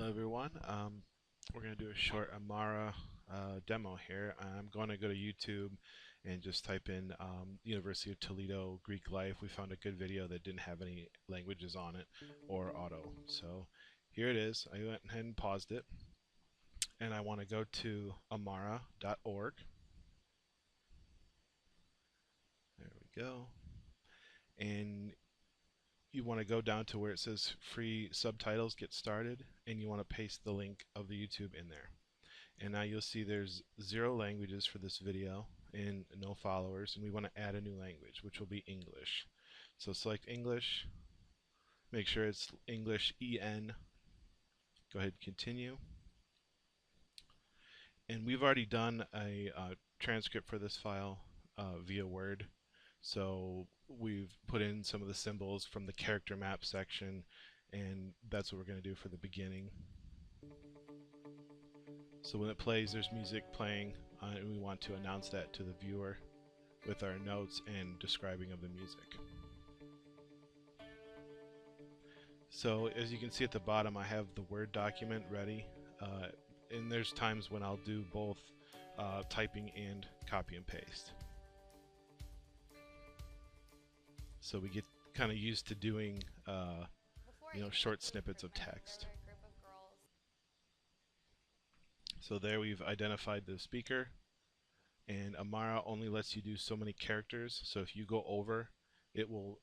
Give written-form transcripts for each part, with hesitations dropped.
everyone. We're going to do a short Amara demo here. I'm going to go to YouTube and just type in University of Toledo Greek life. We found a good video that didn't have any languages on it or auto. So here it is. I went ahead and paused it, and I want to go to amara.org. There we go. And you want to go down to where it says free subtitles, get started, and you want to paste the link of the YouTube in there. And now you'll see there's 0 languages for this video and no followers, and we want to add a new language, which will be English. So select English, make sure it's English EN, go ahead and continue. And we've already done a transcript for this file via Word. So we've put in some of the symbols from the character map section, and that's what we're going to do for the beginning. So when it plays, there's music playing, and we want to announce that to the viewer with our notes and describing of the music. So as you can see at the bottom, I have the Word document ready, and there's times when I'll do both typing and copy and paste. So we get kind of used to doing short snippets of text. So there we've identified the speaker, and Amara only lets you do so many characters, so if you go over, it will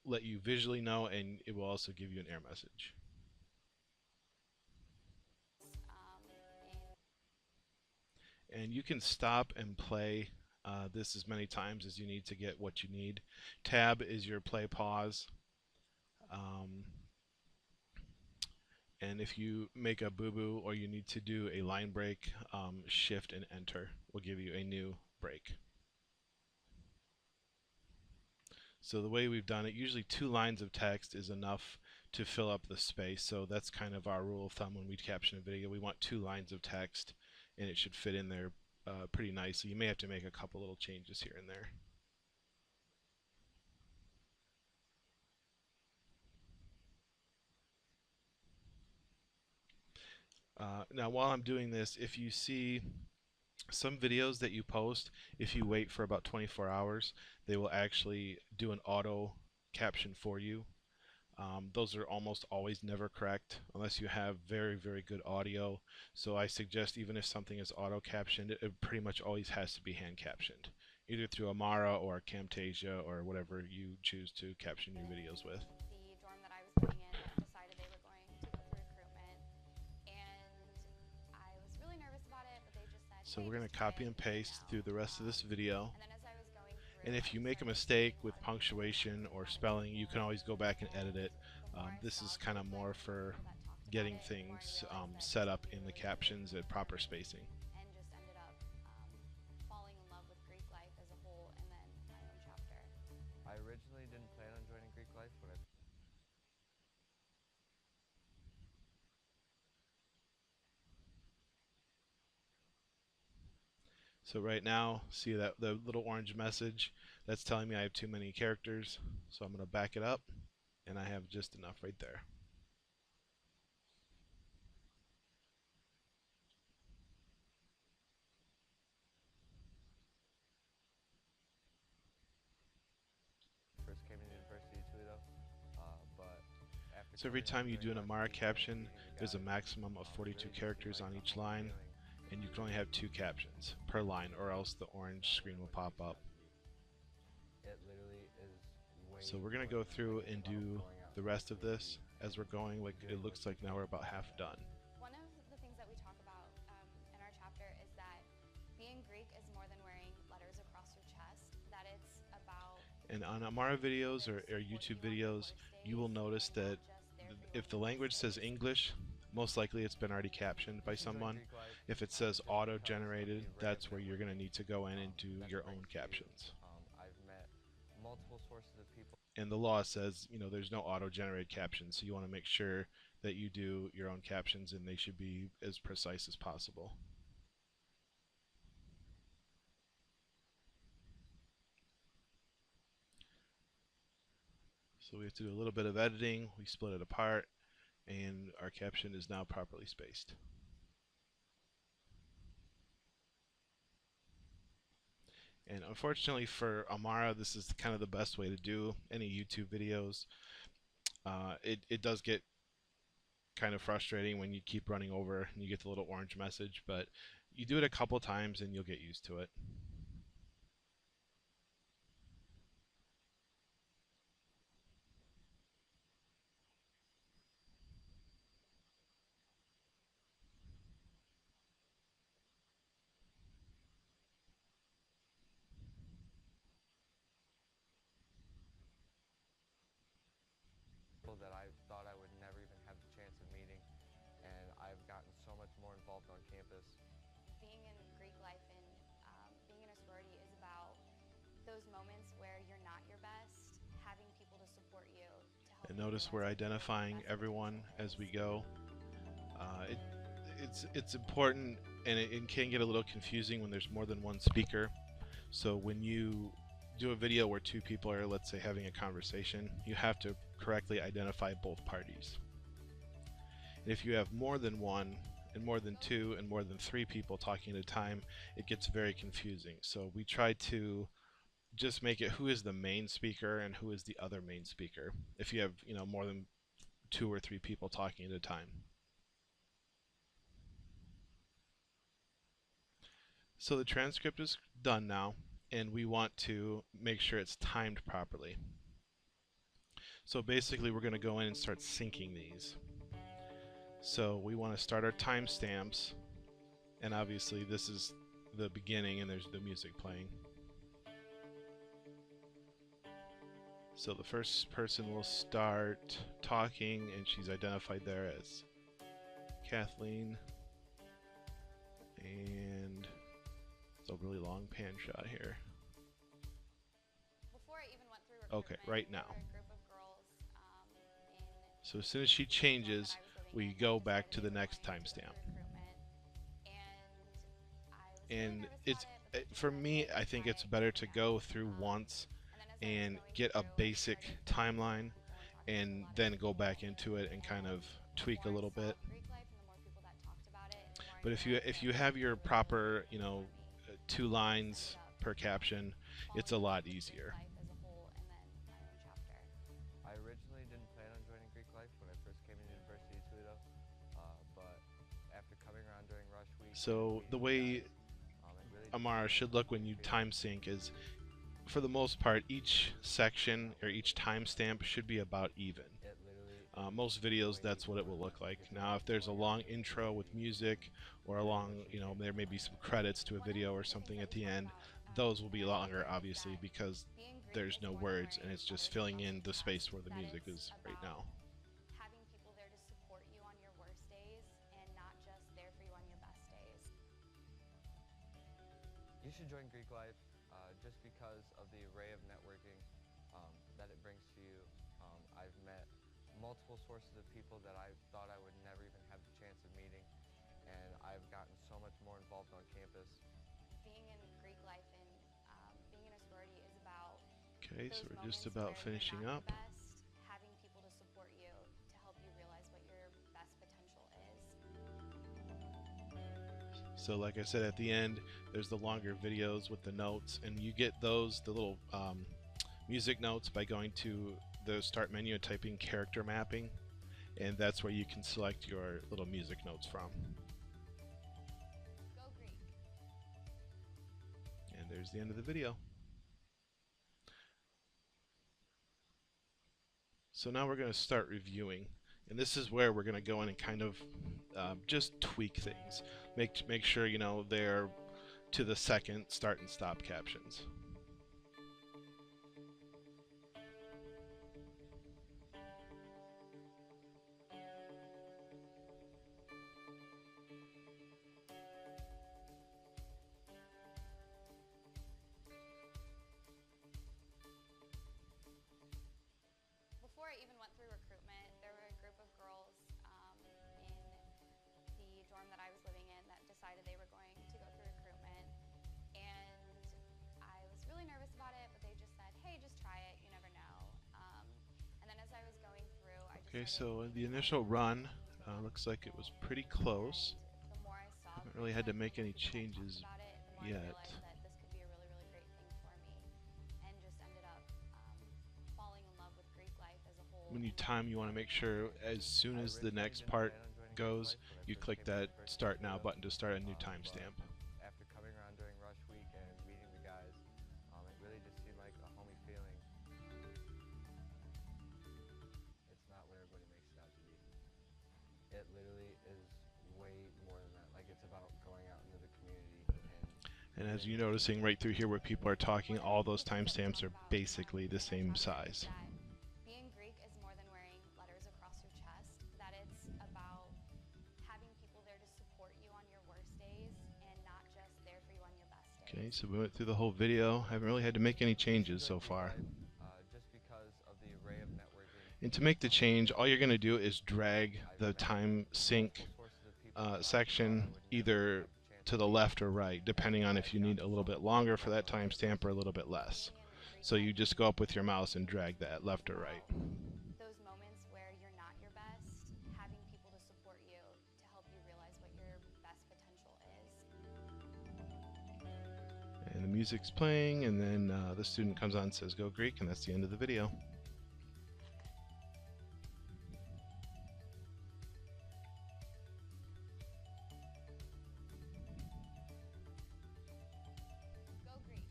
let you visually know, and it will also give you an error message. And you can stop and play this as many times as you need to get what you need. Tab is your play pause. And if you make a boo-boo or you need to do a line break, shift and enter will give you a new break. So the way we've done it, usually 2 lines of text is enough to fill up the space. So that's kind of our rule of thumb when we caption a video. We want 2 lines of text, and it should fit in there pretty nicely. You may have to make a couple little changes here and there. Now while I'm doing this, if you see some videos that you post, if you wait for about 24 hours, they will actually do an auto caption for you. Those are almost always never correct unless you have very, very good audio. So I suggest even if something is auto captioned, it pretty much always has to be hand captioned, either through Amara or Camtasia or whatever you choose to caption your videos with. The dorm that I was living in decided they were going to go through recruitment, and I was really nervous about it, but they just said, So hey, we're going just to try copy it, and you never paste know. through the rest of this video. And then as I was going through, And if you make a mistake with punctuation or spelling, you can always go back and edit it. This is kind of more for getting things set up in the captions at proper spacing. and just ended up falling in love with Greek life as a whole, and then my own chapter. I originally didn't plan on joining Greek life, but I So right now, see that the little orange message, that's telling me I have too many characters. So I'm going to back it up, and I have just enough right there. first came to University of Toledo, but after So every coming time you do an during Amara last caption, meeting, there's a maximum of 42 really characters like on a each home line, feeling, and you can only have 2 captions per line, or else the orange screen will pop up. it literally is way So we're going to go through and do the rest of this as we're going. Like it looks like now we're about half done. One of the things that we talk about in our chapter is that being Greek is more than wearing letters across your chest, that it's about... And on Amara videos or YouTube videos, you will notice that if the language says English, most likely it's been already captioned by someone. If it says auto-generated, that's where you're going to need to go in and do your own captions. I've met multiple sources of people. And the law says, there's no auto-generated captions, so you want to make sure that you do your own captions, and they should be as precise as possible. So we have to do a little bit of editing. We split it apart, and our caption is now properly spaced. And unfortunately for Amara, this is kind of the best way to do any YouTube videos. It does get kind of frustrating when you keep running over and you get the little orange message, but you do it a couple times and you'll get used to it. People that I thought I would never even have the chance of meeting, and I've gotten so much more involved on campus. Being in Greek life and being in a sorority is about those moments where you're not your best, having people to support you to help And you notice we're realize what your identifying best everyone potential as we is. go. It's important, and it can get a little confusing when there's more than one speaker. So when you do a video where two people are, let's say, having a conversation, you have to correctly identify both parties. And if you have more than one, and more than two, and more than three people talking at a time, it gets very confusing. So we try to just make it who is the main speaker and who is the other main speaker if you have, more than two or three people talking at a time. So the transcript is done now, and we want to make sure it's timed properly. So basically we're going to go in and start syncing these. So we want to start our timestamps, and obviously this is the beginning and there's the music playing. So the first person will start talking, and she's identified there as Kathleen. And it's a really long pan shot here. Before I even went through Okay, recruitment, right there now. were a group of girls in So as soon as she the dorm that I changes, was living we in that go back decided to they the were next going to go timestamp. through recruitment. And I was really And nervous about it's it, but they just for said, me, hey, I just think try it's it, you better never to know. go through once And then as I was and going get a through, I basic started talking to a lot timeline, of people and talking to a and lot of then go people. back into it and kind of And the tweak a more I little saw bit. of Greek life and the more people that talked about it and the more I But realized if that you it have could be your really proper, motivating for me, two I just ended lines up per caption, it's a falling in love lot with Greek easier. life as a whole and then my own chapter. I originally didn't plan on joining Greek life when I first came into University of Toledo, but after coming around during rush week and So the meeting you way guys, it really just Amara cemented should the look when Greek you feeling. time sync is, for the most part, each section or each timestamp should be about even. It literally is Most videos, going that's even what it will further look like. because Now, I if have no there's a idea long what this is intro going to with be. music or a Very long, much appreciate there your may be time. some credits to a One of video the or things something that at we the talk end, about those will in be our longer, chapter is obviously, that because being Greek there's is no more than words and wearing it's just letters filling across in your the space chest. where the That music it's is right about now. having people there to support you on your worst days and not just there for you on your best days. You should join Greek life just because of the array of networking that it brings to you. I've met multiple sources of people that I thought I would never even have the chance of meeting, and I've gotten so much more involved on campus. Being in Greek life and being in a sorority is about Okay, so those we're just moments about where you're finishing not your up. best, having people to support you to help you realize what your best potential is. So like I said, at the end, there's the longer videos with the notes, and you get those, the little music notes, by going to the start menu and typing character mapping, and that's where you can select your little music notes from. Go Greek. And there's the end of the video. So now we're going to start reviewing, and this is where we're going to go in and kind of just tweak things, make sure they're to the second start and stop captions. Before I even went through recruitment, there were a group of girls in the dorm that I was living in that decided they were going to go through recruitment. And I was Okay, started so the thinking about initial it more run and getting to know looks more like it was people. pretty close. And the more I saw Haven't really green had to life and make the more any people I talked changes about it, the more I yet. realized that this could be a really, really great thing for me. And just ended up falling in love with Greek life as a whole When you and wanting time, to you want to become make a sure member. as soon I as the originally next didn't part plan on joining Greek goes, life when I you first click came to that university in Start Now Toledo. button to start a new But timestamp. after coming around during rush week and meeting the guys, it really just seemed like a homey feeling. It's not what everybody makes it out to be. It literally is way more than that. Like, it's about going out into the community and And as meeting you're new noticing people. right through here where people are talking, One of the all those biggest things that we timestamps talk are about basically the in my same chapter is size. that being Greek is more than wearing letters across your chest, that it's about having people there to support you on your worst days and not just there for you on your best Okay, days. so we went through the whole video. Haven't really had to make any Just changes enjoy so Greek far. life just because of the array of networking And to make the change, all you're going to do is that drag I've the met time sync multiple sources of people that I thought I section would never even either have the chance to of the meeting. left or right, depending on if I've you need gotten a little so bit many longer for people that from other timestamp or a places. little bit less. Being in Greek So you life just and go up with your being on mouse and stage drag that is left or right. about those moments where you're not your best, having people to support you to help you realize what your best potential is. And the music's playing, and then the student comes on and says, "Go Greek," and that's the end of the video. Go Greek.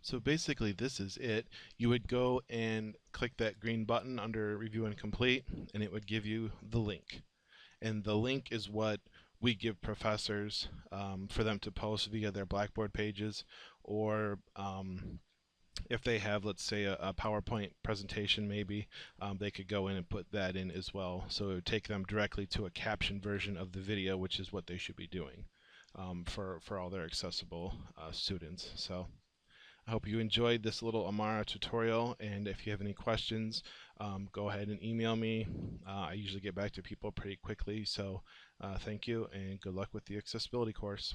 So basically this is it. You would go and click that green button under Review and Complete, and it would give you the link. And the link is what we give professors for them to post via their Blackboard pages, or if they have, let's say, a PowerPoint presentation, maybe they could go in and put that in as well. So it would take them directly to a caption version of the video, which is what they should be doing for all their accessible students. So I hope you enjoyed this little Amara tutorial, and if you have any questions, go ahead and email me. I usually get back to people pretty quickly, so thank you and good luck with the accessibility course.